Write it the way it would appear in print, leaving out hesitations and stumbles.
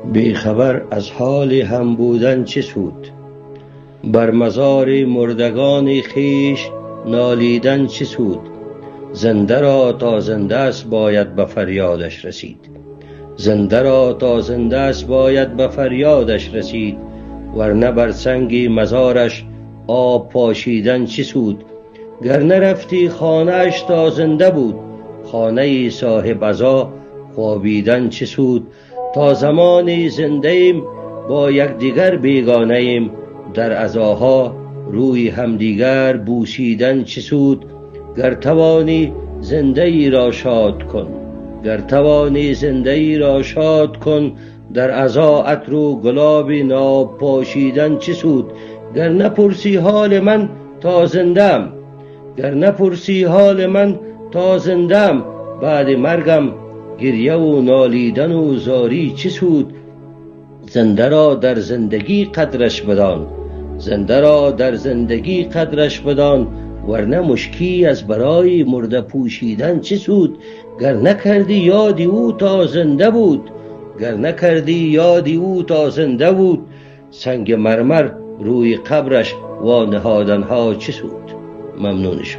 بیخبر از حال هم بودن چه سود؟ بر مزار مردگان خویش نالیدن چه سود؟ زنده را تا زنده است باید به فریادش رسید. زنده را تا زنده است باید به فریادش رسید، ورنه بر سنگ مزارش آب پاشیدن چه سود؟ گر نرفتی خانه‌اش تا زنده بود، خانه صاحب عزا خوابیدن چه سود؟ تا زمانی زنده ایم با یکدیگر بیگانه ایم، در عزاها روی همدیگر بوسیدن چه سود؟ گر توانی زنده ای را شاد کن، گر توانی زنده ای را شاد کن، در عزا عطر و گلاب ناب پاشیدن چه سود؟ گر نپرسی حال من تا زندم، گر نپرسی حال من تا زندم، بعد مرگم گریه و نالیدن و زاری چه سود؟ زنده را در زندگی قدرش بدان، زنده را در زندگی قدرش بدان، ورنه مشکی از برای مرده پوشیدن چه سود؟ گر نکردی یادی او تا زنده بود، گر نکردی یادی او تا زنده بود، سنگ مرمر روی قبرش وانهادن ها چه سود؟ ممنون شما.